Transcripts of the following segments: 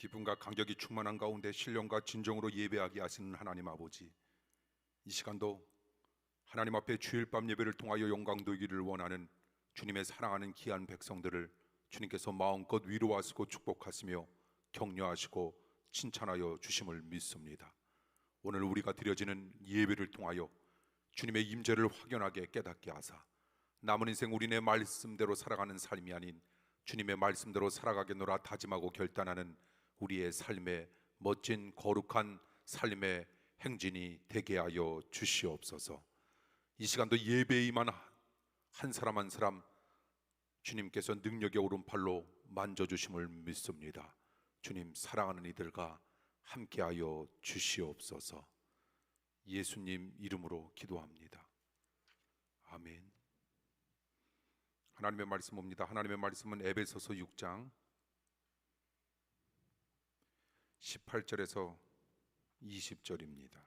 기쁨과 감격이 충만한 가운데 신령과 진정으로 예배하게 하시는 하나님 아버지, 이 시간도 하나님 앞에 주일 밤 예배를 통하여 영광 돌기를 원하는 주님의 사랑하는 귀한 백성들을 주님께서 마음껏 위로하시고 축복하시며 격려하시고 칭찬하여 주심을 믿습니다. 오늘 우리가 드려지는 예배를 통하여 주님의 임재를 확연하게 깨닫게 하사 남은 인생 우리네 말씀대로 살아가는 삶이 아닌 주님의 말씀대로 살아가겠노라 다짐하고 결단하는 우리의 삶의 멋진 거룩한 삶의 행진이 되게 하여 주시옵소서. 이 시간도 예배에 임한 한 사람 한 사람 주님께서 능력의 오른팔로 만져주심을 믿습니다. 주님 사랑하는 이들과 함께하여 주시옵소서. 예수님 이름으로 기도합니다. 아멘. 하나님의 말씀 봅니다. 하나님의 말씀은 에베소서 6장 18절에서 20절입니다.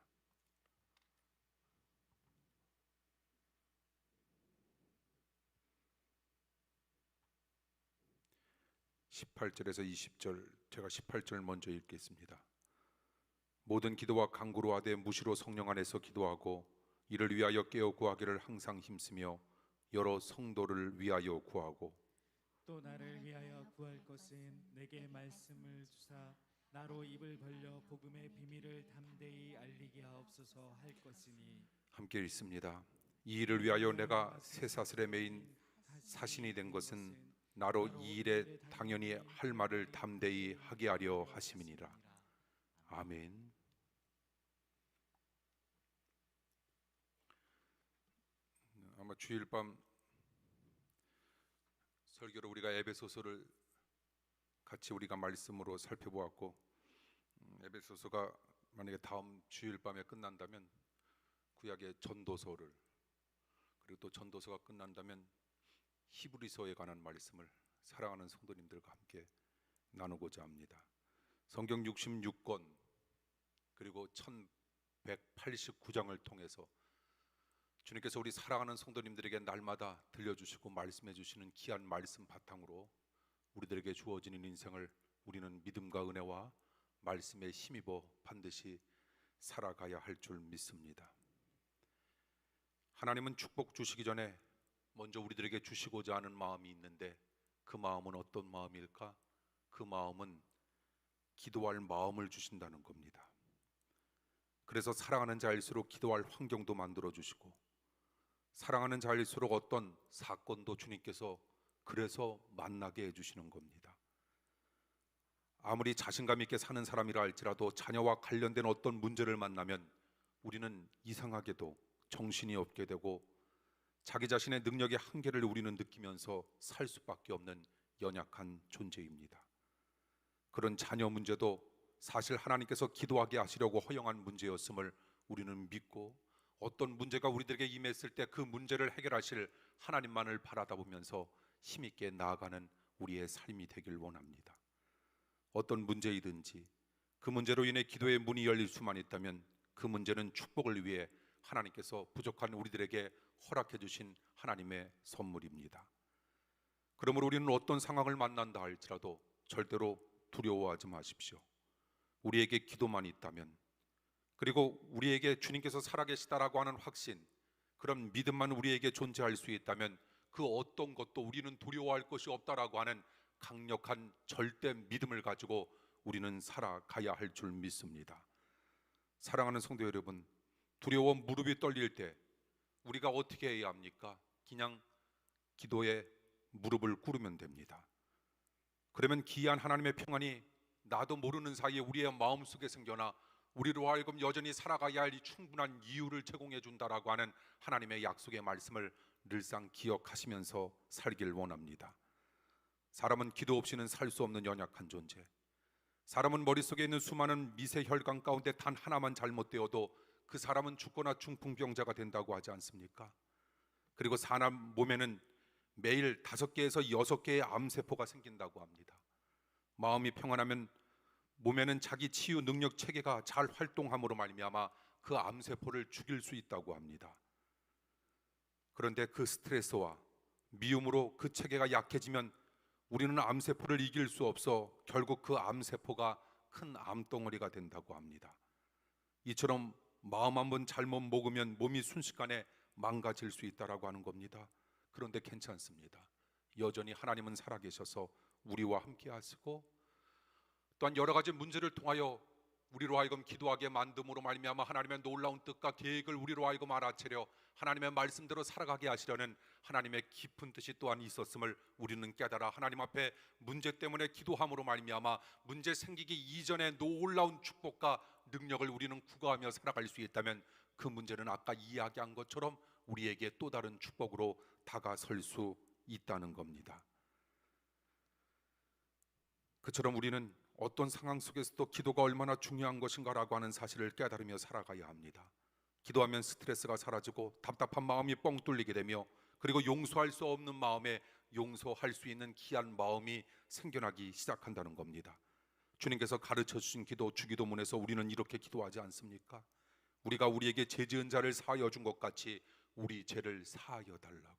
18절에서 20절, 제가 18절 먼저 읽겠습니다. 모든 기도와 간구로 하되 무시로 성령 안에서 기도하고 이를 위하여 깨어 구하기를 항상 힘쓰며 여러 성도를 위하여 구하고 또 나를 위하여 구할 것은 내게 말씀을 주사 나로 입을 벌려 복음의 비밀을 담대히 알리게 하옵소서 할 것이니. 함께 읽습니다. 이 일을 위하여 내가 쇠사슬에 매인 사신이 된 것은 나로 이 일에 당연히 할 말을 담대히 하게 하려 하심이니라. 아멘. 아마 주일 밤 설교로 우리가 에베소서를 같이 우리가 말씀으로 살펴보았고, 에베소서가 만약에 다음 주일 밤에 끝난다면 구약의 전도서를, 그리고 또 전도서가 끝난다면 히브리서에 관한 말씀을 사랑하는 성도님들과 함께 나누고자 합니다. 성경 66권 그리고 1189장을 통해서 주님께서 우리 사랑하는 성도님들에게 날마다 들려주시고 말씀해 주시는 귀한 말씀 바탕으로 우리들에게 주어지는 인생을 우리는 믿음과 은혜와 말씀에 힘입어 반드시 살아가야 할 줄 믿습니다. 하나님은 축복 주시기 전에 먼저 우리들에게 주시고자 하는 마음이 있는데 그 마음은 어떤 마음일까? 그 마음은 기도할 마음을 주신다는 겁니다. 그래서 사랑하는 자일수록 기도할 환경도 만들어 주시고, 사랑하는 자일수록 어떤 사건도 주님께서 그래서 만나게 해주시는 겁니다. 아무리 자신감 있게 사는 사람이라 할지라도 자녀와 관련된 어떤 문제를 만나면 우리는 이상하게도 정신이 없게 되고 자기 자신의 능력의 한계를 우리는 느끼면서 살 수밖에 없는 연약한 존재입니다. 그런 자녀 문제도 사실 하나님께서 기도하게 하시려고 허용한 문제였음을 우리는 믿고, 어떤 문제가 우리들에게 임했을 때 그 문제를 해결하실 하나님만을 바라다보면서 힘있게 나아가는 우리의 삶이 되길 원합니다. 어떤 문제이든지 그 문제로 인해 기도의 문이 열릴 수만 있다면 그 문제는 축복을 위해 하나님께서 부족한 우리들에게 허락해 주신 하나님의 선물입니다. 그러므로 우리는 어떤 상황을 만난다 할지라도 절대로 두려워하지 마십시오. 우리에게 기도만 있다면, 그리고 우리에게 주님께서 살아계시다라고 하는 확신, 그런 믿음만 우리에게 존재할 수 있다면 그 어떤 것도 우리는 두려워할 것이 없다라고 하는 강력한 절대 믿음을 가지고 우리는 살아가야 할 줄 믿습니다. 사랑하는 성도 여러분, 두려워 무릎이 떨릴 때 우리가 어떻게 해야 합니까? 그냥 기도에 무릎을 꿇으면 됩니다. 그러면 귀한 하나님의 평안이 나도 모르는 사이에 우리의 마음속에 생겨나 우리로 하여금 여전히 살아가야 할 충분한 이유를 제공해 준다라고 하는 하나님의 약속의 말씀을 늘상 기억하시면서 살길 원합니다. 사람은 기도 없이는 살 수 없는 연약한 존재, 사람은 머릿속에 있는 수많은 미세 혈관 가운데 단 하나만 잘못되어도 그 사람은 죽거나 중풍병자가 된다고 하지 않습니까? 그리고 사람 몸에는 매일 5개에서 6개의 암세포가 생긴다고 합니다. 마음이 평안하면 몸에는 자기 치유 능력 체계가 잘 활동함으로 말미암아 그 암세포를 죽일 수 있다고 합니다. 그런데 그 스트레스와 미움으로 그 체계가 약해지면 우리는 암세포를 이길 수 없어 결국 그 암세포가 큰 암덩어리가 된다고 합니다. 이처럼 마음 한번 잘못 먹으면 몸이 순식간에 망가질 수 있다라고 하는 겁니다. 그런데 괜찮습니다. 여전히 하나님은 살아계셔서 우리와 함께 하시고, 또한 여러 가지 문제를 통하여 우리로 하여금 기도하게 만듦으로 말미암아 하나님의 놀라운 뜻과 계획을 우리로 하여금 알아채려 하나님의 말씀대로 살아가게 하시려는 하나님의 깊은 뜻이 또한 있었음을 우리는 깨달아 하나님 앞에 문제 때문에 기도함으로 말미암아 문제 생기기 이전에 놀라운 축복과 능력을 우리는 구가하며 살아갈 수 있다면, 그 문제는 아까 이야기한 것처럼 우리에게 또 다른 축복으로 다가설 수 있다는 겁니다. 그처럼 우리는 어떤 상황 속에서도 기도가 얼마나 중요한 것인가라고 하는 사실을 깨달으며 살아가야 합니다. 기도하면 스트레스가 사라지고 답답한 마음이 뻥 뚫리게 되며, 그리고 용서할 수 없는 마음에 용서할 수 있는 귀한 마음이 생겨나기 시작한다는 겁니다. 주님께서 가르쳐 주신 기도, 주기도문에서 우리는 이렇게 기도하지 않습니까? 우리가 우리에게 죄 지은 자를 사하여 준 것 같이 우리 죄를 사하여 달라고.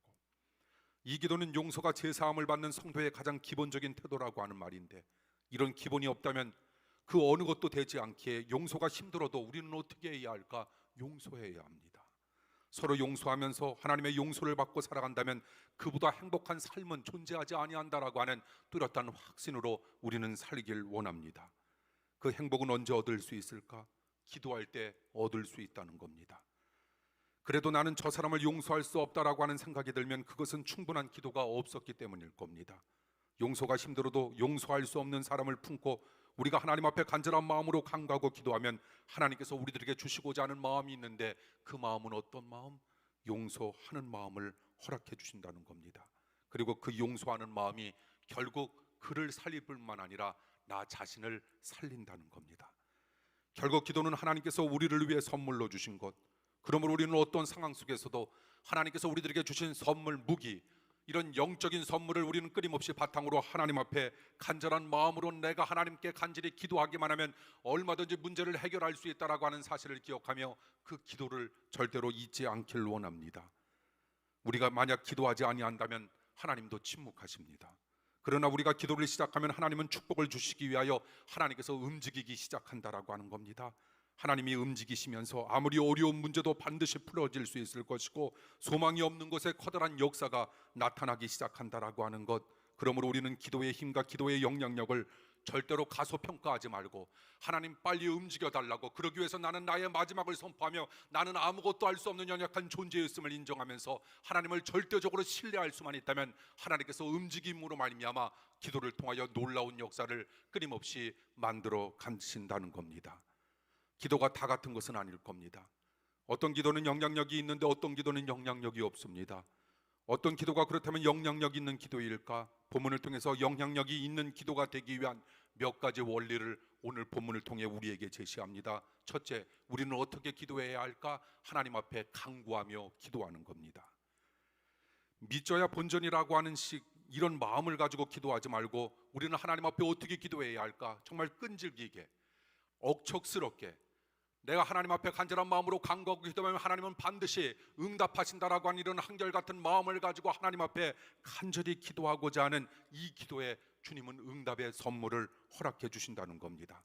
이 기도는 용서가 죄 사함을 받는 성도의 가장 기본적인 태도라고 하는 말인데, 이런 기본이 없다면 그 어느 것도 되지 않기에 용서가 힘들어도 우리는 어떻게 해야 할까? 용서해야 합니다. 서로 용서하면서 하나님의 용서를 받고 살아간다면 그보다 행복한 삶은 존재하지 아니한다라고 하는 뚜렷한 확신으로 우리는 살길 원합니다. 그 행복은 언제 얻을 수 있을까? 기도할 때 얻을 수 있다는 겁니다. 그래도 나는 저 사람을 용서할 수 없다라고 하는 생각이 들면 그것은 충분한 기도가 없었기 때문일 겁니다. 용서가 힘들어도 용서할 수 없는 사람을 품고 우리가 하나님 앞에 간절한 마음으로 간구하고 기도하면 하나님께서 우리들에게 주시고자 하는 마음이 있는데, 그 마음은 어떤 마음? 용서하는 마음을 허락해 주신다는 겁니다. 그리고 그 용서하는 마음이 결국 그를 살릴 뿐만 아니라 나 자신을 살린다는 겁니다. 결국 기도는 하나님께서 우리를 위해 선물로 주신 것, 그러므로 우리는 어떤 상황 속에서도 하나님께서 우리들에게 주신 선물, 무기, 이런 영적인 선물을 우리는 끊임없이 바탕으로 하나님 앞에 간절한 마음으로 내가 하나님께 간절히 기도하기만 하면 얼마든지 문제를 해결할 수 있다라고 하는 사실을 기억하며 그 기도를 절대로 잊지 않길 원합니다. 우리가 만약 기도하지 아니한다면 하나님도 침묵하십니다. 그러나 우리가 기도를 시작하면 하나님은 축복을 주시기 위하여 하나님께서 움직이기 시작한다라고 하는 겁니다. 하나님이 움직이시면서 아무리 어려운 문제도 반드시 풀어질 수 있을 것이고, 소망이 없는 곳에 커다란 역사가 나타나기 시작한다라고 하는 것. 그러므로 우리는 기도의 힘과 기도의 영향력을 절대로 가소평가하지 말고, 하나님 빨리 움직여 달라고, 그러기 위해서 나는 나의 마지막을 선포하며 나는 아무것도 할 수 없는 연약한 존재였음을 인정하면서 하나님을 절대적으로 신뢰할 수만 있다면 하나님께서 움직임으로 말미암아 기도를 통하여 놀라운 역사를 끊임없이 만들어 가신다는 겁니다. 기도가 다 같은 것은 아닐 겁니다. 어떤 기도는 영향력이 있는데 어떤 기도는 영향력이 없습니다. 어떤 기도가 그렇다면 영향력 있는 기도일까? 본문을 통해서 영향력이 있는 기도가 되기 위한 몇 가지 원리를 오늘 본문을 통해 우리에게 제시합니다. 첫째, 우리는 어떻게 기도해야 할까? 하나님 앞에 간구하며 기도하는 겁니다. 믿져야 본전이라고 하는 이런 마음을 가지고 기도하지 말고, 우리는 하나님 앞에 어떻게 기도해야 할까? 정말 끈질기게, 억척스럽게 내가 하나님 앞에 간절한 마음으로 간구하고 기도하면 하나님은 반드시 응답하신다라고 하는 이런 한결같은 마음을 가지고 하나님 앞에 간절히 기도하고자 하는 이 기도에 주님은 응답의 선물을 허락해 주신다는 겁니다.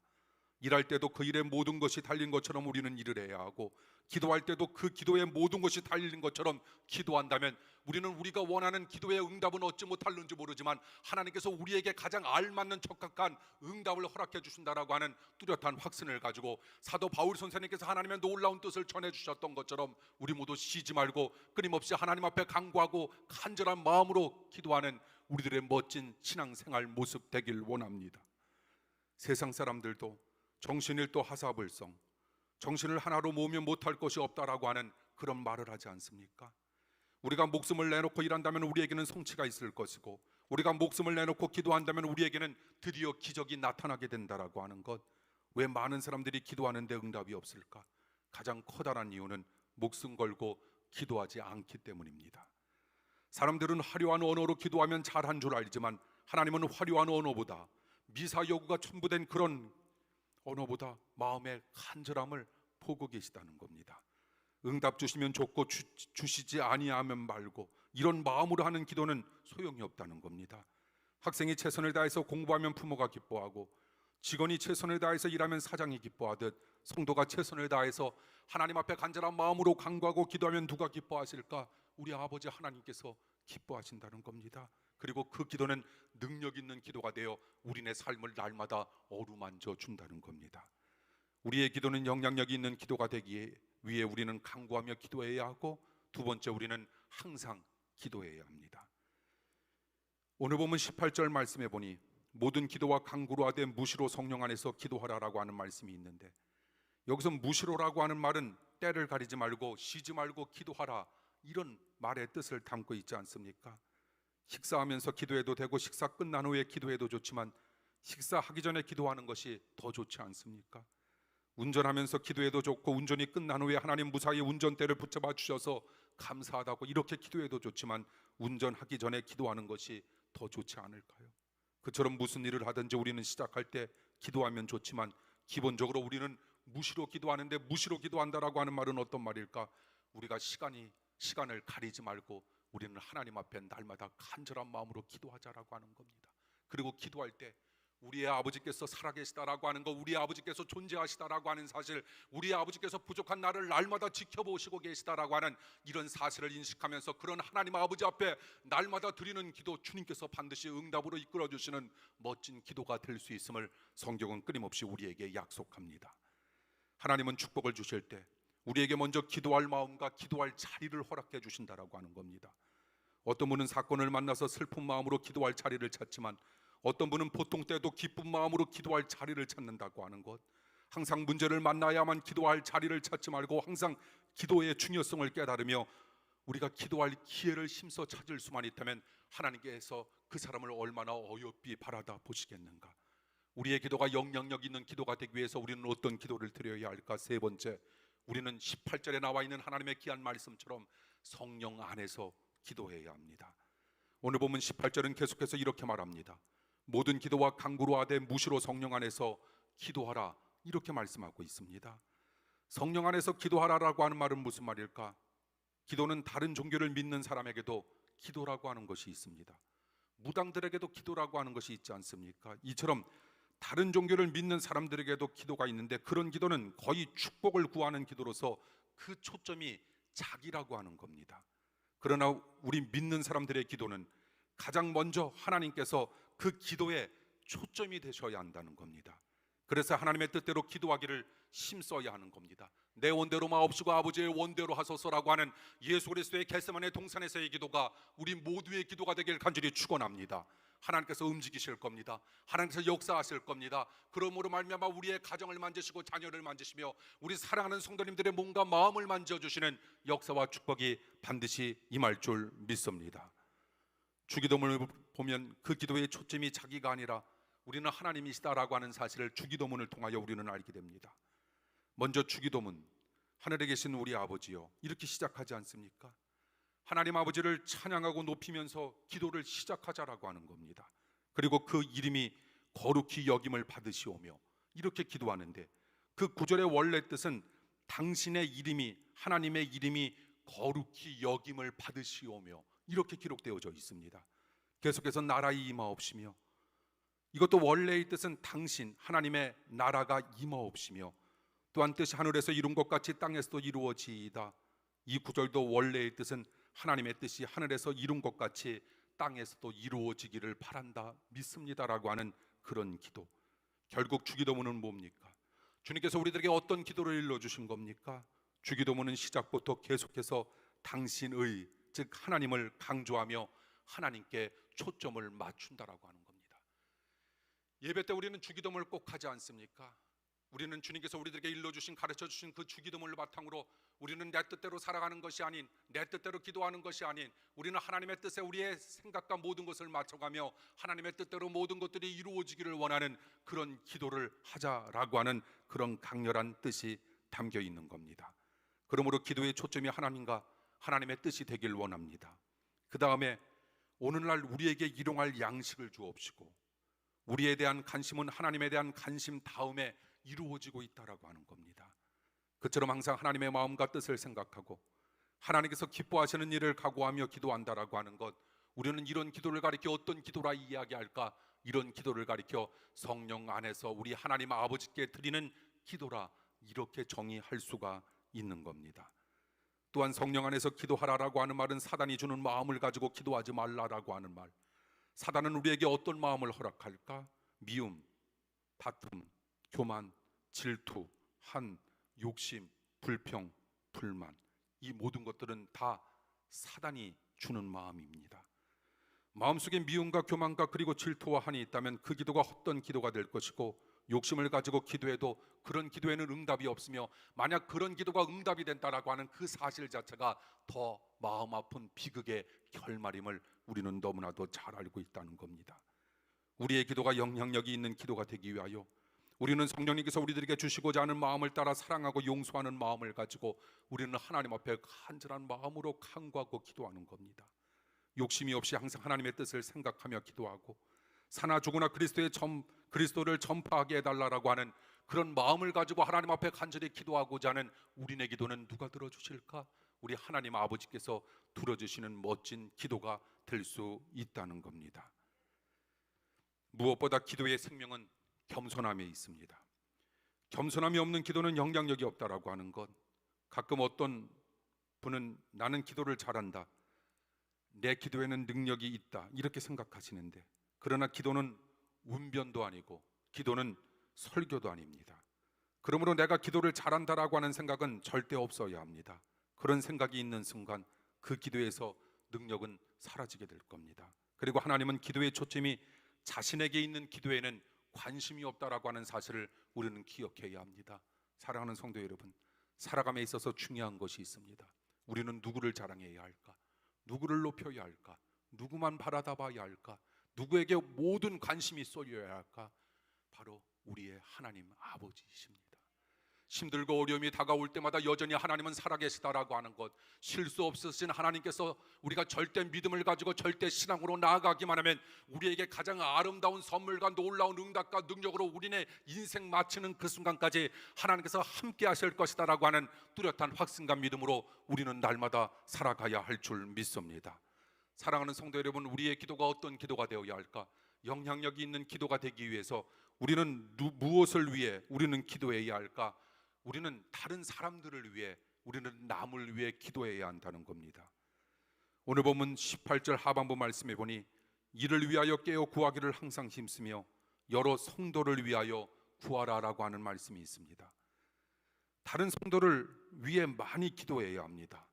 일할 때도 그 일의 모든 것이 달린 것처럼 우리는 일을 해야 하고, 기도할 때도 그 기도의 모든 것이 달린 것처럼 기도한다면 우리는 우리가 원하는 기도의 응답은 얻지 못할는지 모르지만 하나님께서 우리에게 가장 알맞는 적합한 응답을 허락해 주신다라고 하는 뚜렷한 확신을 가지고, 사도 바울 선생님께서 하나님의 놀라운 뜻을 전해 주셨던 것처럼 우리 모두 쉬지 말고 끊임없이 하나님 앞에 간구하고 간절한 마음으로 기도하는 우리들의 멋진 신앙생활 모습 되길 원합니다. 세상 사람들도 정신일도 하사불성, 정신을 하나로 모으면 못할 것이 없다라고 하는 그런 말을 하지 않습니까? 우리가 목숨을 내놓고 일한다면 우리에게는 성취가 있을 것이고, 우리가 목숨을 내놓고 기도한다면 우리에게는 드디어 기적이 나타나게 된다라고 하는 것. 왜 많은 사람들이 기도하는데 응답이 없을까? 가장 커다란 이유는 목숨 걸고 기도하지 않기 때문입니다. 사람들은 화려한 언어로 기도하면 잘한 줄 알지만 하나님은 화려한 언어보다, 미사 여구가 첨부된 그런 언어보다 마음의 간절함을 보고 계시다는 겁니다. 응답 주시면 좋고 주시지 아니하면 말고, 이런 마음으로 하는 기도는 소용이 없다는 겁니다. 학생이 최선을 다해서 공부하면 부모가 기뻐하고 직원이 최선을 다해서 일하면 사장이 기뻐하듯 성도가 최선을 다해서 하나님 앞에 간절한 마음으로 간구하고 기도하면 누가 기뻐하실까? 우리 아버지 하나님께서 기뻐하신다는 겁니다. 그리고 그 기도는 능력 있는 기도가 되어 우리네 삶을 날마다 어루만져 준다는 겁니다. 우리의 기도는 영향력이 있는 기도가 되기 위해 우리는 간구하며 기도해야 하고, 두 번째, 우리는 항상 기도해야 합니다. 오늘 보면 18절 말씀해 보니 모든 기도와 간구로 하되 무시로 성령 안에서 기도하라라고 하는 말씀이 있는데, 여기서 무시로라고 하는 말은 때를 가리지 말고 쉬지 말고 기도하라, 이런 말의 뜻을 담고 있지 않습니까? 식사하면서 기도해도 되고 식사 끝난 후에 기도해도 좋지만 식사하기 전에 기도하는 것이 더 좋지 않습니까? 운전하면서 기도해도 좋고 운전이 끝난 후에 하나님 무사히 운전대를 붙잡아 주셔서 감사하다고 이렇게 기도해도 좋지만 운전하기 전에 기도하는 것이 더 좋지 않을까요? 그처럼 무슨 일을 하든지 우리는 시작할 때 기도하면 좋지만 기본적으로 우리는 무시로 기도하는데, 무시로 기도한다라고 하는 말은 어떤 말일까? 우리가 시간을 가리지 말고 우리는 하나님 앞에 날마다 간절한 마음으로 기도하자라고 하는 겁니다. 그리고 기도할 때 우리의 아버지께서 살아계시다라고 하는 것, 우리의 아버지께서 존재하시다라고 하는 사실, 우리의 아버지께서 부족한 나를 날마다 지켜보시고 계시다라고 하는 이런 사실을 인식하면서 그런 하나님 아버지 앞에 날마다 드리는 기도, 주님께서 반드시 응답으로 이끌어 주시는 멋진 기도가 될 수 있음을 성경은 끊임없이 우리에게 약속합니다. 하나님은 축복을 주실 때 우리에게 먼저 기도할 마음과 기도할 자리를 허락해 주신다라고 하는 겁니다. 어떤 분은 사건을 만나서 슬픈 마음으로 기도할 자리를 찾지만 어떤 분은 보통 때도 기쁜 마음으로 기도할 자리를 찾는다고 하는 것, 항상 문제를 만나야만 기도할 자리를 찾지 말고 항상 기도의 중요성을 깨달으며 우리가 기도할 기회를 힘써 찾을 수만 있다면 하나님께서 그 사람을 얼마나 어여삐 바라다 보시겠는가. 우리의 기도가 영향력 있는 기도가 되기 위해서 우리는 어떤 기도를 드려야 할까? 세 번째, 우리는 18절에 나와 있는 하나님의 귀한 말씀처럼 성령 안에서 기도해야 합니다. 오늘 보면 18절은 계속해서 이렇게 말합니다. 모든 기도와 간구로 하되 무시로 성령 안에서 기도하라, 이렇게 말씀하고 있습니다. 성령 안에서 기도하라라고 하는 말은 무슨 말일까? 기도는 다른 종교를 믿는 사람에게도 기도라고 하는 것이 있습니다. 무당들에게도 기도라고 하는 것이 있지 않습니까? 이처럼 다른 종교를 믿는 사람들에게도 기도가 있는데, 그런 기도는 거의 축복을 구하는 기도로서 그 초점이 자기라고 하는 겁니다. 그러나 우리 믿는 사람들의 기도는 가장 먼저 하나님께서 그 기도에 초점이 되셔야 한다는 겁니다. 그래서 하나님의 뜻대로 기도하기를 힘써야 하는 겁니다. 내 원대로 마옵시고 아버지의 원대로 하소서라고 하는 예수 그리스도의 겟세마네 동산에서의 기도가 우리 모두의 기도가 되길 간절히 축원합니다. 하나님께서 움직이실 겁니다. 하나님께서 역사하실 겁니다. 그러므로 말미암아 우리의 가정을 만지시고 자녀를 만지시며 우리 사랑하는 성도님들의 몸과 마음을 만져주시는 역사와 축복이 반드시 임할 줄 믿습니다. 주기도문을 보면 그 기도의 초점이 자기가 아니라 우리는 하나님이시다라고 하는 사실을 주기도문을 통하여 우리는 알게 됩니다. 먼저 주기도문, 하늘에 계신 우리 아버지요, 이렇게 시작하지 않습니까? 하나님 아버지를 찬양하고 높이면서 기도를 시작하자라고 하는 겁니다. 그리고 그 이름이 거룩히 여김을 받으시오며, 이렇게 기도하는데 그 구절의 원래 뜻은 당신의 이름이, 하나님의 이름이 거룩히 여김을 받으시오며, 이렇게 기록되어져 있습니다. 계속해서 나라의 임하옵시며, 이것도 원래의 뜻은 당신, 하나님의 나라가 임하옵시며, 또한 뜻이 하늘에서 이룬 것 같이 땅에서도 이루어지이다. 이 구절도 원래의 뜻은 하나님의 뜻이 하늘에서 이룬 것 같이 땅에서도 이루어지기를 바란다, 믿습니다라고 하는 그런 기도. 결국 주기도문은 뭡니까? 주님께서 우리들에게 어떤 기도를 일러주신 겁니까? 주기도문은 시작부터 계속해서 당신의, 즉 하나님을 강조하며 하나님께 초점을 맞춘다라고 하는 겁니다. 예배 때 우리는 주기도문을 꼭 하지 않습니까? 우리는 주님께서 우리들에게 일러주신, 가르쳐주신 그 주기도문을 바탕으로 우리는 내 뜻대로 살아가는 것이 아닌, 내 뜻대로 기도하는 것이 아닌, 우리는 하나님의 뜻에 우리의 생각과 모든 것을 맞춰가며 하나님의 뜻대로 모든 것들이 이루어지기를 원하는 그런 기도를 하자라고 하는 그런 강렬한 뜻이 담겨 있는 겁니다. 그러므로 기도의 초점이 하나님과 하나님의 뜻이 되길 원합니다. 그 다음에 오늘날 우리에게 일용할 양식을 주옵시고, 우리에 대한 관심은 하나님에 대한 관심 다음에 이루어지고 있다라고 하는 겁니다. 그처럼 항상 하나님의 마음과 뜻을 생각하고 하나님께서 기뻐하시는 일을 각오하며 기도한다라고 하는 것, 우리는 이런 기도를 가리켜 어떤 기도라 이야기할까? 이런 기도를 가리켜 성령 안에서 우리 하나님 아버지께 드리는 기도라 이렇게 정의할 수가 있는 겁니다. 또한 성령 안에서 기도하라라고 하는 말은 사단이 주는 마음을 가지고 기도하지 말라라고 하는 말. 사단은 우리에게 어떤 마음을 허락할까? 미움, 다툼, 교만, 질투, 한, 욕심, 불평, 불만. 이 모든 것들은 다 사단이 주는 마음입니다. 마음속에 미움과 교만과 그리고 질투와 한이 있다면 그 기도가 헛된 기도가 될 것이고, 욕심을 가지고 기도해도 그런 기도에는 응답이 없으며, 만약 그런 기도가 응답이 된다라고 하는 그 사실 자체가 더 마음 아픈 비극의 결말임을 우리는 너무나도 잘 알고 있다는 겁니다. 우리의 기도가 영향력이 있는 기도가 되기 위하여 우리는 성령님께서 우리들에게 주시고자 하는 마음을 따라 사랑하고 용서하는 마음을 가지고 우리는 하나님 앞에 간절한 마음으로 간구하고 기도하는 겁니다. 욕심이 없이 항상 하나님의 뜻을 생각하며 기도하고, 사나 죽으나 그리스도를 전파하게 해달라고 하는 그런 마음을 가지고 하나님 앞에 간절히 기도하고자 하는 우리의 기도는 누가 들어주실까? 우리 하나님 아버지께서 들어주시는 멋진 기도가 될 수 있다는 겁니다. 무엇보다 기도의 생명은 겸손함에 있습니다. 겸손함이 없는 기도는 영향력이 없다라고 하는 것. 가끔 어떤 분은 나는 기도를 잘한다, 내 기도에는 능력이 있다 이렇게 생각하시는데, 그러나 기도는 운변도 아니고 기도는 설교도 아닙니다. 그러므로 내가 기도를 잘한다라고 하는 생각은 절대 없어야 합니다. 그런 생각이 있는 순간 그 기도에서 능력은 사라지게 될 겁니다. 그리고 하나님은 기도의 초점이 자신에게 있는 기도에는 관심이 없다라고 하는 사실을 우리는 기억해야 합니다. 사랑하는 성도 여러분, 살아감에 있어서 중요한 것이 있습니다. 우리는 누구를 자랑해야 할까? 누구를 높여야 할까? 누구만 바라다 봐야 할까? 누구에게 모든 관심이 쏠려야 할까? 바로 우리의 하나님 아버지이십니다. 힘들고 어려움이 다가올 때마다 여전히 하나님은 살아계시다라고 하는 것, 실수 없으신 하나님께서 우리가 절대 믿음을 가지고 절대 신앙으로 나아가기만 하면 우리에게 가장 아름다운 선물과 놀라운 응답과 능력으로 우리네 인생 마치는 그 순간까지 하나님께서 함께 하실 것이다라고 하는 뚜렷한 확신과 믿음으로 우리는 날마다 살아가야 할 줄 믿습니다. 사랑하는 성도 여러분, 우리의 기도가 어떤 기도가 되어야 할까? 영향력이 있는 기도가 되기 위해서 우리는 무엇을 위해 우리는 기도해야 할까? 우리는 다른 사람들을 위해, 우리는 남을 위해 기도해야 한다는 겁니다. 오늘 본문 18절 하반부 말씀에 보니 이를 위하여 깨어 구하기를 항상 힘쓰며 여러 성도를 위하여 구하라라고 하는 말씀이 있습니다. 다른 성도를 위해 많이 기도해야 합니다.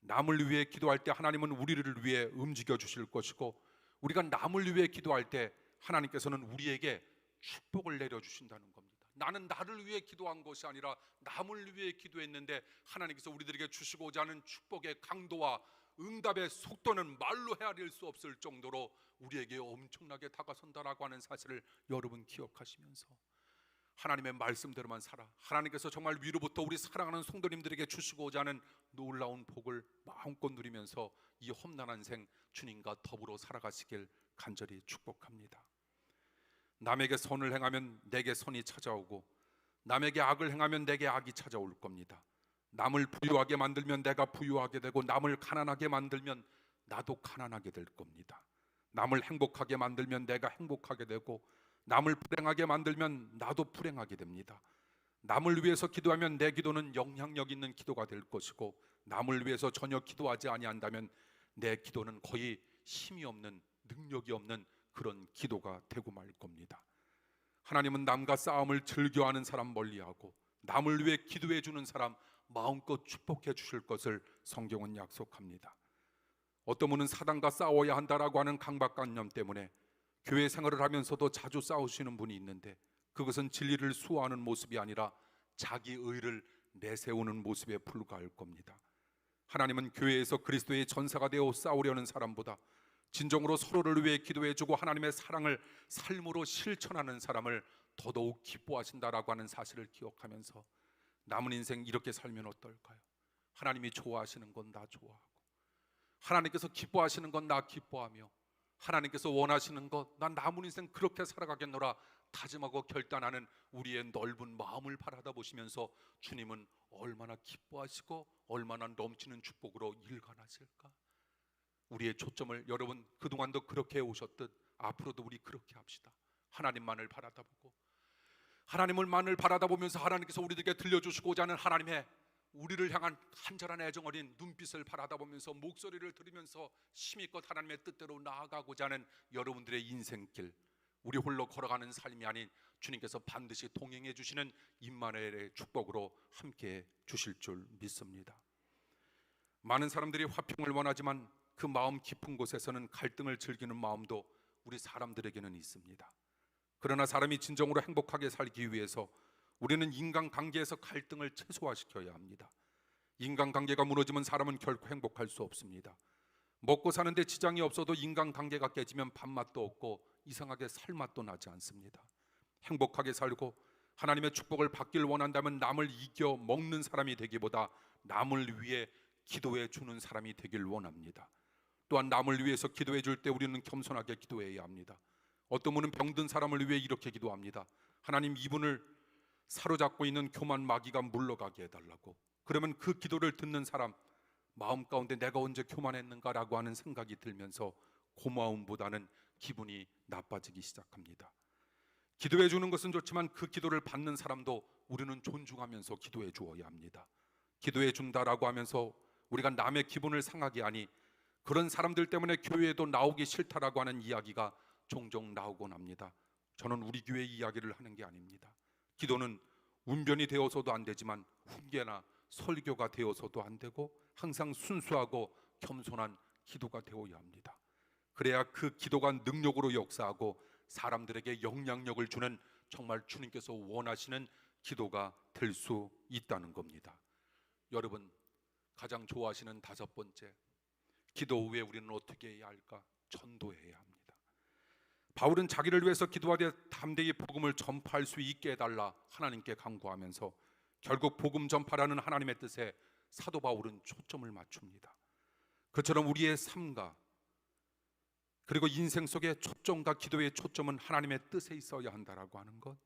남을 위해 기도할 때 하나님은 우리를 위해 움직여 주실 것이고, 우리가 남을 위해 기도할 때 하나님께서는 우리에게 축복을 내려주신다는 겁니다. 나는 나를 위해 기도한 것이 아니라 남을 위해 기도했는데 하나님께서 우리들에게 주시고자 하는 축복의 강도와 응답의 속도는 말로 헤아릴 수 없을 정도로 우리에게 엄청나게 다가선다라고 하는 사실을 여러분 기억하시면서 하나님의 말씀대로만 살아, 하나님께서 정말 위로부터 우리 사랑하는 성도님들에게 주시고자 하는 놀라운 복을 마음껏 누리면서 이 험난한 생 주님과 더불어 살아가시길 간절히 축복합니다. 남에게 선을 행하면 내게 선이 찾아오고, 남에게 악을 행하면 내게 악이 찾아올 겁니다. 남을 부유하게 만들면 내가 부유하게 되고, 남을 가난하게 만들면 나도 가난하게 될 겁니다. 남을 행복하게 만들면 내가 행복하게 되고, 남을 불행하게 만들면 나도 불행하게 됩니다. 남을 위해서 기도하면 내 기도는 영향력 있는 기도가 될 것이고, 남을 위해서 전혀 기도하지 아니한다면 내 기도는 거의 힘이 없는, 능력이 없는 그런 기도가 되고 말 겁니다. 하나님은 남과 싸움을 즐겨하는 사람 멀리하고, 남을 위해 기도해 주는 사람 마음껏 축복해 주실 것을 성경은 약속합니다. 어떤 분은 사단과 싸워야 한다라고 하는 강박관념 때문에 교회 생활을 하면서도 자주 싸우시는 분이 있는데, 그것은 진리를 수호하는 모습이 아니라 자기 의를 내세우는 모습에 불과할 겁니다. 하나님은 교회에서 그리스도의 전사가 되어 싸우려는 사람보다 진정으로 서로를 위해 기도해주고 하나님의 사랑을 삶으로 실천하는 사람을 더더욱 기뻐하신다라고 하는 사실을 기억하면서 남은 인생 이렇게 살면 어떨까요? 하나님이 좋아하시는 건 나 좋아하고, 하나님께서 기뻐하시는 건 나 기뻐하며, 하나님께서 원하시는 것 난 남은 인생 그렇게 살아가겠노라 다짐하고 결단하는 우리의 넓은 마음을 바라다 보시면서 주님은 얼마나 기뻐하시고 얼마나 넘치는 축복으로 일관하실까? 우리의 초점을 여러분 그동안도 그렇게 해오셨듯 앞으로도 우리 그렇게 합시다. 하나님만을 바라다보고 하나님을만을 바라다보면서 하나님께서 우리들에게 들려주시고자 하는 하나님의 우리를 향한 간절한 애정 어린 눈빛을 바라다보면서 목소리를 들으면서 힘껏 하나님의 뜻대로 나아가고자 하는 여러분들의 인생길, 우리 홀로 걸어가는 삶이 아닌 주님께서 반드시 동행해 주시는 임마누엘의 축복으로 함께 주실 줄 믿습니다. 많은 사람들이 화평을 원하지만 그 마음 깊은 곳에서는 갈등을 즐기는 마음도 우리 사람들에게는 있습니다. 그러나 사람이 진정으로 행복하게 살기 위해서 우리는 인간관계에서 갈등을 최소화시켜야 합니다. 인간관계가 무너지면 사람은 결코 행복할 수 없습니다. 먹고 사는데 지장이 없어도 인간관계가 깨지면 밥맛도 없고 이상하게 살맛도 나지 않습니다. 행복하게 살고 하나님의 축복을 받길 원한다면 남을 이겨 먹는 사람이 되기보다 남을 위해 기도해 주는 사람이 되길 원합니다. 또한 남을 위해서 기도해 줄 때 우리는 겸손하게 기도해야 합니다. 어떤 분은 병든 사람을 위해 이렇게 기도합니다. 하나님, 이분을 사로잡고 있는 교만 마귀가 물러가게 해달라고. 그러면 그 기도를 듣는 사람 마음 가운데 내가 언제 교만했는가라고 하는 생각이 들면서 고마움보다는 기분이 나빠지기 시작합니다. 기도해 주는 것은 좋지만 그 기도를 받는 사람도 우리는 존중하면서 기도해 주어야 합니다. 기도해 준다라고 하면서 우리가 남의 기분을 상하게 하니 그런 사람들 때문에 교회에도 나오기 싫다라고 하는 이야기가 종종 나오곤 합니다. 저는 우리 교회 이야기를 하는 게 아닙니다. 기도는 운변이 되어서도 안 되지만 훈계나 설교가 되어서도 안 되고 항상 순수하고 겸손한 기도가 되어야 합니다. 그래야 그 기도가 능력으로 역사하고 사람들에게 영향력을 주는 정말 주님께서 원하시는 기도가 될 수 있다는 겁니다. 여러분, 가장 좋아하시는 다섯 번째, 기도 후에 우리는 어떻게 해야 할까? 전도해야 합니다. 바울은 자기를 위해서 기도하되 담대히 복음을 전파할 수 있게 해달라 하나님께 간구하면서 결국 복음 전파라는 하나님의 뜻에 사도 바울은 초점을 맞춥니다. 그처럼 우리의 삶과 그리고 인생 속의 초점과 기도의 초점은 하나님의 뜻에 있어야 한다라고 하는 것.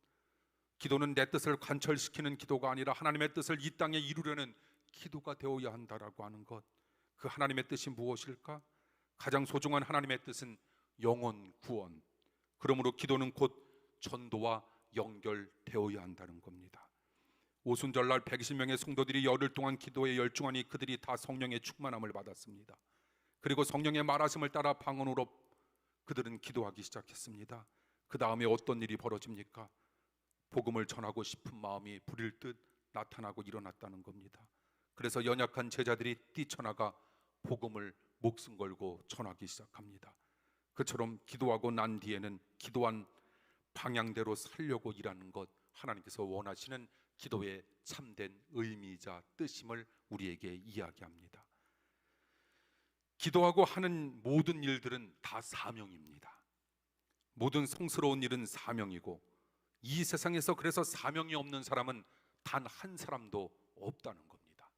기도는 내 뜻을 관철시키는 기도가 아니라 하나님의 뜻을 이 땅에 이루려는 기도가 되어야 한다라고 하는 것. 그 하나님의 뜻이 무엇일까? 가장 소중한 하나님의 뜻은 영혼 구원. 그러므로 기도는 곧 전도와 연결되어야 한다는 겁니다. 오순절날 120명의 성도들이 열흘 동안 기도에 열중하니 그들이 다 성령의 충만함을 받았습니다. 그리고 성령의 말하심을 따라 방언으로 그들은 기도하기 시작했습니다. 그 다음에 어떤 일이 벌어집니까? 복음을 전하고 싶은 마음이 불일 듯 나타나고 일어났다는 겁니다. 그래서 연약한 제자들이 뛰쳐나가 복음을 목숨 걸고 전하기 시작합니다. 그처럼 기도하고 난 뒤에는 기도한 방향대로 살려고 일하는 것, 하나님께서 원하시는 기도의 참된 의미이자 뜻임을 우리에게 이야기합니다. 기도하고 하는 모든 일들은 다 사명입니다. 모든 성스러운 일은 사명이고 이 세상에서 그래서 사명이 없는 사람은 단 한 사람도 없다는 겁니다.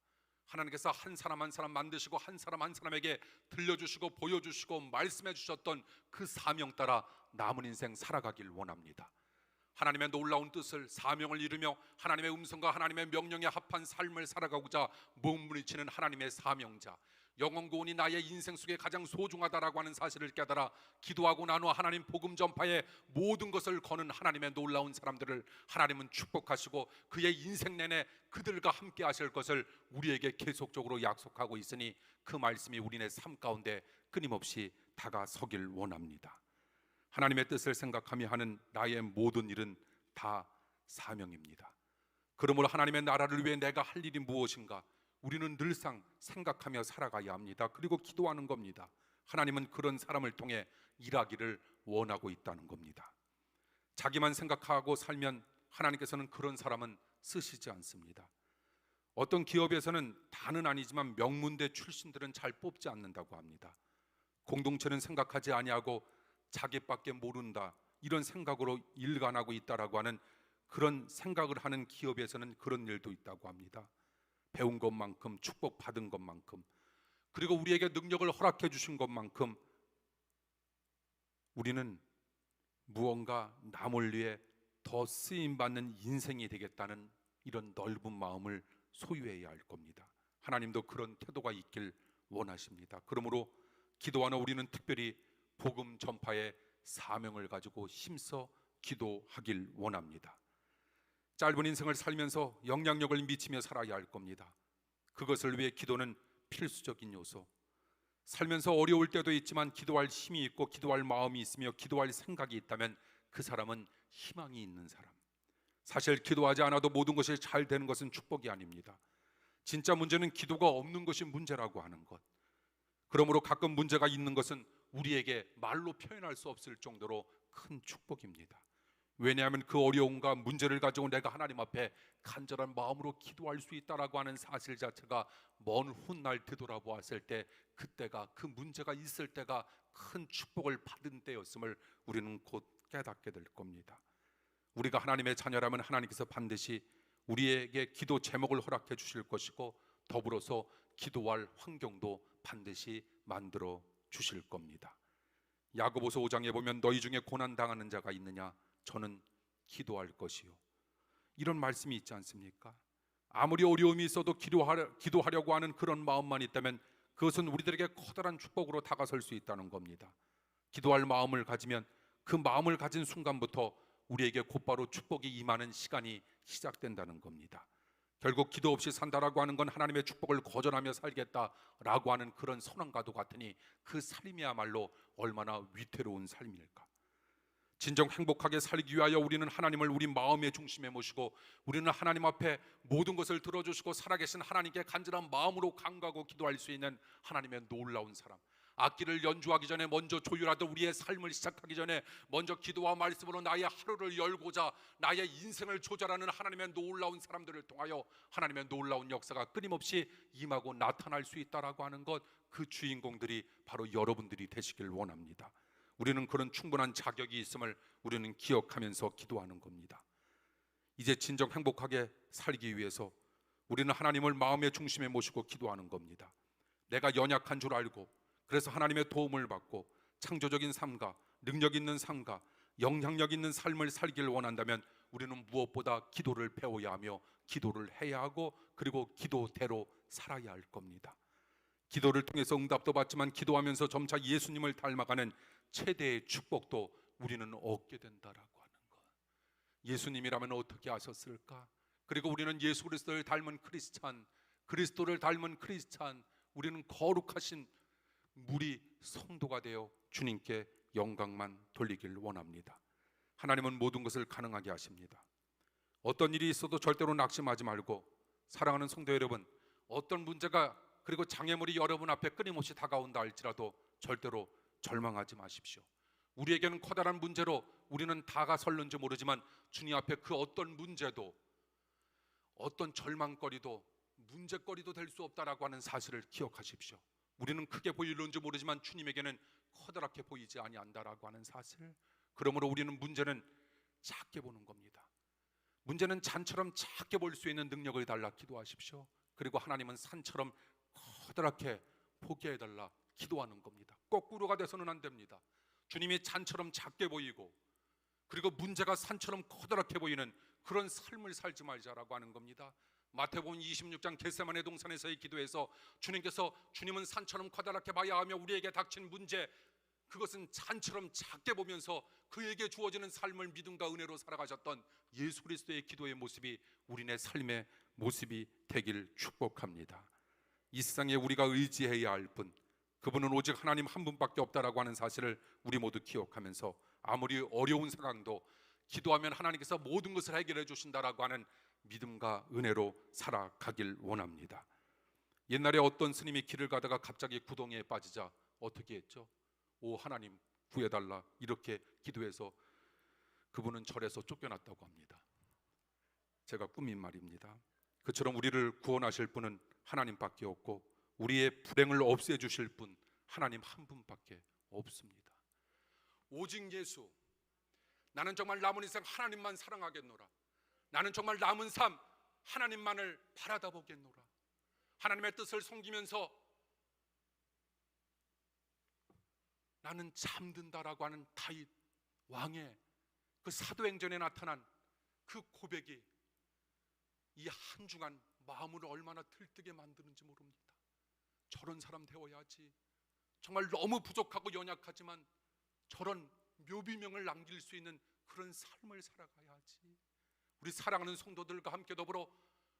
하나님께서 한 사람 한 사람 만드시고 한 사람 한 사람에게 들려주시고 보여주시고 말씀해 주셨던 그 사명 따라 남은 인생 살아가길 원합니다. 하나님의 놀라운 뜻을 사명을 이루며 하나님의 음성과 하나님의 명령에 합한 삶을 살아가고자 몸부림치는 하나님의 사명자, 영혼 구원이 나의 인생 속에 가장 소중하다라고 하는 사실을 깨달아 기도하고 나누어 하나님 복음 전파에 모든 것을 거는 하나님의 놀라운 사람들을 하나님은 축복하시고 그의 인생 내내 그들과 함께 하실 것을 우리에게 계속적으로 약속하고 있으니 그 말씀이 우리네 삶 가운데 끊임없이 다가서길 원합니다. 하나님의 뜻을 생각하며 하는 나의 모든 일은 다 사명입니다. 그러므로 하나님의 나라를 위해 내가 할 일이 무엇인가 우리는 늘상 생각하며 살아가야 합니다. 그리고 기도하는 겁니다. 하나님은 그런 사람을 통해 일하기를 원하고 있다는 겁니다. 자기만 생각하고 살면 하나님께서는 그런 사람은 쓰시지 않습니다. 어떤 기업에서는 다는 아니지만 명문대 출신들은 잘 뽑지 않는다고 합니다. 공동체는 생각하지 아니하고 자기밖에 모른다 이런 생각으로 일관하고 있다라고 하는 그런 생각을 하는 기업에서는 그런 일도 있다고 합니다. 배운 것만큼 축복받은 것만큼 그리고 우리에게 능력을 허락해 주신 것만큼 우리는 무언가 남을 위해 더 쓰임받는 인생이 되겠다는 이런 넓은 마음을 소유해야 할 겁니다. 하나님도 그런 태도가 있길 원하십니다. 그러므로 기도하는 우리는 특별히 복음 전파의 사명을 가지고 힘써 기도하길 원합니다. 짧은 인생을 살면서 영향력을 미치며 살아야 할 겁니다. 그것을 위해 기도는 필수적인 요소. 살면서 어려울 때도 있지만 기도할 힘이 있고 기도할 마음이 있으며 기도할 생각이 있다면 그 사람은 희망이 있는 사람. 사실 기도하지 않아도 모든 것이 잘 되는 것은 축복이 아닙니다. 진짜 문제는 기도가 없는 것이 문제라고 하는 것. 그러므로 가끔 문제가 있는 것은 우리에게 말로 표현할 수 없을 정도로 큰 축복입니다. 왜냐하면 그 어려움과 문제를 가지고 내가 하나님 앞에 간절한 마음으로 기도할 수 있다라고 하는 사실 자체가 먼 훗날 되돌아보았을 때 그때가, 그 문제가 있을 때가 큰 축복을 받은 때였음을 우리는 곧 깨닫게 될 겁니다. 우리가 하나님의 자녀라면 하나님께서 반드시 우리에게 기도 제목을 허락해 주실 것이고 더불어서 기도할 환경도 반드시 만들어 주실 겁니다. 야고보서 5장에 보면 너희 중에 고난 당하는 자가 있느냐? 저는 기도할 것이요. 이런 말씀이 있지 않습니까? 아무리 어려움이 있어도 기도하려고 하는 그런 마음만 있다면 그것은 우리들에게 커다란 축복으로 다가설 수 있다는 겁니다. 기도할 마음을 가지면 그 마음을 가진 순간부터 우리에게 곧바로 축복이 임하는 시간이 시작된다는 겁니다. 결국 기도 없이 산다라고 하는 건 하나님의 축복을 거절하며 살겠다라고 하는 그런 선언과도 같으니 그 삶이야말로 얼마나 위태로운 삶일까. 진정 행복하게 살기 위하여 우리는 하나님을 우리 마음의 중심에 모시고 우리는 하나님 앞에 모든 것을 들어주시고 살아계신 하나님께 간절한 마음으로 간구하고 기도할 수 있는 하나님의 놀라운 사람. 악기를 연주하기 전에 먼저 조율하던 우리의 삶을 시작하기 전에 먼저 기도와 말씀으로 나의 하루를 열고자 나의 인생을 조절하는 하나님의 놀라운 사람들을 통하여 하나님의 놀라운 역사가 끊임없이 임하고 나타날 수 있다라고 하는 것, 그 주인공들이 바로 여러분들이 되시길 원합니다. 우리는 그런 충분한 자격이 있음을 우리는 기억하면서 기도하는 겁니다. 이제 진정 행복하게 살기 위해서 우리는 하나님을 마음의 중심에 모시고 기도하는 겁니다. 내가 연약한 줄 알고 그래서 하나님의 도움을 받고 창조적인 삶과 능력 있는 삶과 영향력 있는 삶을 살기를 원한다면 우리는 무엇보다 기도를 배워야 하며 기도를 해야 하고 그리고 기도대로 살아야 할 겁니다. 기도를 통해서 응답도 받지만 기도하면서 점차 예수님을 닮아가는 최대의 축복도 우리는 얻게 된다라고 하는 것. 예수님이라면 어떻게 하셨을까? 그리고 우리는 예수 그리스도를 닮은 크리스찬, 그리스도를 닮은 크리스찬, 우리는 거룩하신 무리 성도가 되어 주님께 영광만 돌리길 원합니다. 하나님은 모든 것을 가능하게 하십니다. 어떤 일이 있어도 절대로 낙심하지 말고, 사랑하는 성도 여러분, 어떤 문제가 그리고 장애물이 여러분 앞에 끊임없이 다가온다 할지라도 절대로 절망하지 마십시오. 우리에게는 커다란 문제로 우리는 다가설는지 모르지만 주님 앞에 그 어떤 문제도, 어떤 절망거리도 문제거리도 될 수 없다라고 하는 사실을 기억하십시오. 우리는 크게 보일는지 모르지만 주님에게는 커다랗게 보이지 아니한다라고 하는 사실. 그러므로 우리는 문제는 작게 보는 겁니다. 문제는 잔처럼 작게 볼 수 있는 능력을 달라 기도하십시오. 그리고 하나님은 산처럼 커다랗게 보게 해달라 기도하는 겁니다. 거꾸로가 돼서는 안 됩니다. 주님이 잔처럼 작게 보이고 그리고 문제가 산처럼 커다랗게 보이는 그런 삶을 살지 말자라고 하는 겁니다. 마태복음 26장 겟세마네 동산에서의 기도에서 주님은 산처럼 커다랗게 봐야 하며 우리에게 닥친 문제, 그것은 잔처럼 작게 보면서 그에게 주어지는 삶을 믿음과 은혜로 살아가셨던 예수 그리스도의 기도의 모습이 우리네 삶의 모습이 되길 축복합니다. 이 세상에 우리가 의지해야 할 분, 그분은 오직 하나님 한 분밖에 없다라고 하는 사실을 우리 모두 기억하면서 아무리 어려운 상황도 기도하면 하나님께서 모든 것을 해결해 주신다라고 하는 믿음과 은혜로 살아가길 원합니다. 옛날에 어떤 스님이 길을 가다가 갑자기 구덩이에 빠지자 어떻게 했죠? 오 하나님 구해달라 이렇게 기도해서 그분은 절에서 쫓겨났다고 합니다. 제가 꾸민 말입니다. 그처럼 우리를 구원하실 분은 하나님밖에 없고 우리의 불행을 없애주실 분 하나님 한 분밖에 없습니다. 오직 예수. 나는 정말 남은 인생 하나님만 사랑하겠노라. 나는 정말 남은 삶 하나님만을 바라다 보겠노라. 하나님의 뜻을 섬기면서 나는 잠든다라고 하는 다윗 왕의 그 사도행전에 나타난 그 고백이 이 한 주간 마음을 얼마나 들뜨게 만드는지 모릅니다. 저런 사람 되어야지, 정말 너무 부족하고 연약하지만 저런 묘비명을 남길 수 있는 그런 삶을 살아가야 하지. 우리 사랑하는 성도들과 함께 더불어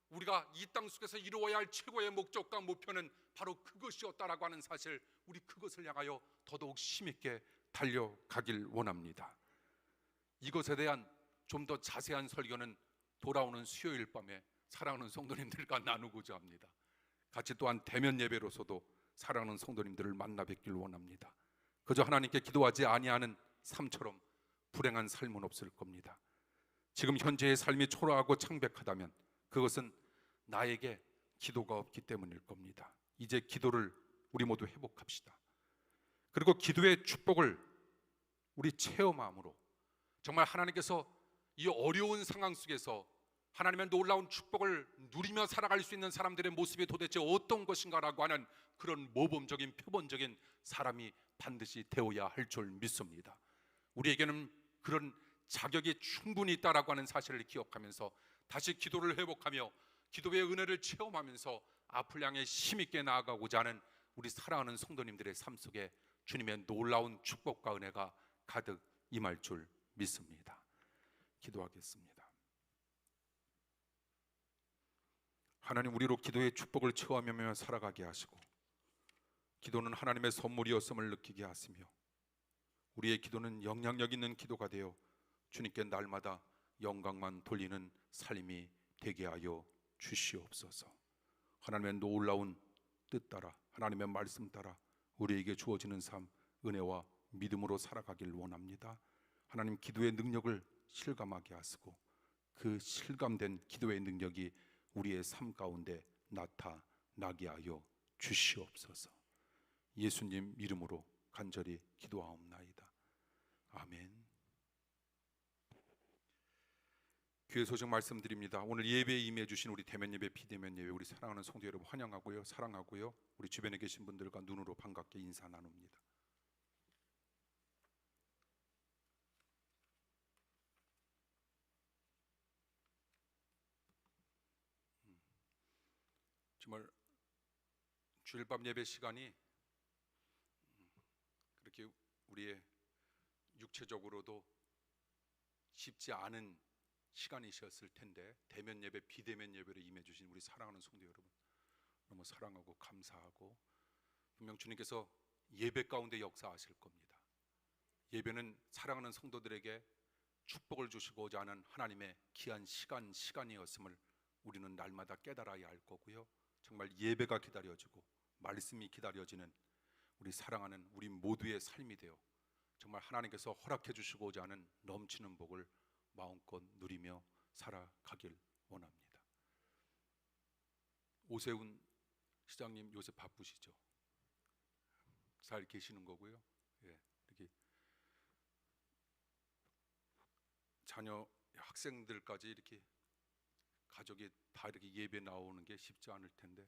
우리가 이 땅 속에서 이루어야 할 최고의 목적과 목표는 바로 그것이었다라고 하는 사실, 우리 그것을 향하여 더더욱 힘있게 달려가길 원합니다. 이것에 대한 좀 더 자세한 설교는 돌아오는 수요일 밤에 사랑하는 성도님들과 나누고자 합니다. 같이 또한 대면 예배로서도 사랑하는 성도님들을 만나 뵙길 원합니다. 그저 하나님께 기도하지 아니하는 삶처럼 불행한 삶은 없을 겁니다. 지금 현재의 삶이 초라하고 창백하다면 그것은 나에게 기도가 없기 때문일 겁니다. 이제 기도를 우리 모두 회복합시다. 그리고 기도의 축복을 우리 체험함으로 정말 하나님께서 이 어려운 상황 속에서 하나님의 놀라운 축복을 누리며 살아갈 수 있는 사람들의 모습이 도대체 어떤 것인가라고 하는 그런 모범적인 표본적인 사람이 반드시 되어야 할 줄 믿습니다. 우리에게는 그런 자격이 충분히 있다라고 하는 사실을 기억하면서 다시 기도를 회복하며 기도의 은혜를 체험하면서 앞을 향해 힘있게 나아가고자 하는 우리 사랑하는 성도님들의 삶 속에 주님의 놀라운 축복과 은혜가 가득 임할 줄 믿습니다. 기도하겠습니다. 하나님, 우리로 기도의 축복을 체험하며 살아가게 하시고 기도는 하나님의 선물이었음을 느끼게 하시며 우리의 기도는 영향력 있는 기도가 되어 주님께 날마다 영광만 돌리는 삶이 되게 하여 주시옵소서. 하나님의 놀라운 뜻 따라 하나님의 말씀 따라 우리에게 주어지는 삶, 은혜와 믿음으로 살아가길 원합니다. 하나님, 기도의 능력을 실감하게 하시고 그 실감된 기도의 능력이 우리의 삶 가운데 나타나게 하여 주시옵소서. 예수님 이름으로 간절히 기도하옵나이다. 아멘. 교회 소식 말씀드립니다. 오늘 예배에 임해 주신 우리 대면 예배, 비대면 예배, 우리 사랑하는 성도 여러분 환영하고요, 사랑하고요. 우리 주변에 계신 분들과 눈으로 반갑게 인사 나눕니다. 정말 주일밤 예배 시간이 그렇게 우리의 육체적으로도 쉽지 않은 시간이셨을 텐데 대면 예배, 비대면 예배로 임해 주신 우리 사랑하는 성도 여러분 너무 사랑하고 감사하고, 분명 주님께서 예배 가운데 역사하실 겁니다. 예배는 사랑하는 성도들에게 축복을 주시고자 하는 하나님의 귀한 시간이었음을 우리는 날마다 깨달아야 할 거고요. 정말 예배가 기다려지고 말씀이 기다려지는 우리 사랑하는 우리 모두의 삶이 되어 정말 하나님께서 허락해 주시고자 하는 넘치는 복을 마음껏 누리며 살아가길 원합니다. 오세훈 시장님 요새 바쁘시죠? 잘 계시는 거고요. 예, 이렇게 자녀 학생들까지 이렇게 가족이 다 이렇게 예배 나오는 게 쉽지 않을 텐데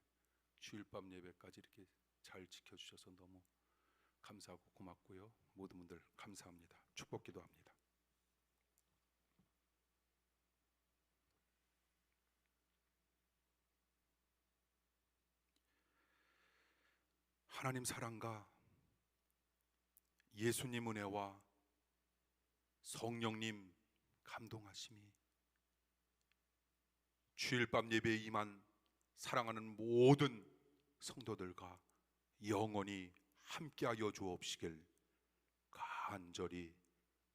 주일밤 예배까지 이렇게 잘 지켜주셔서 너무 감사하고 고맙고요. 모든 분들 감사합니다. 축복 기도합니다. 하나님 사랑과 예수님 은혜와 성령님 감동하심이 주일밤 예배에 임한 사랑하는 모든 성도들과 영원히 함께하여 주옵시길 간절히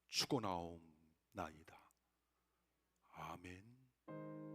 축원하옵나이다. 아멘.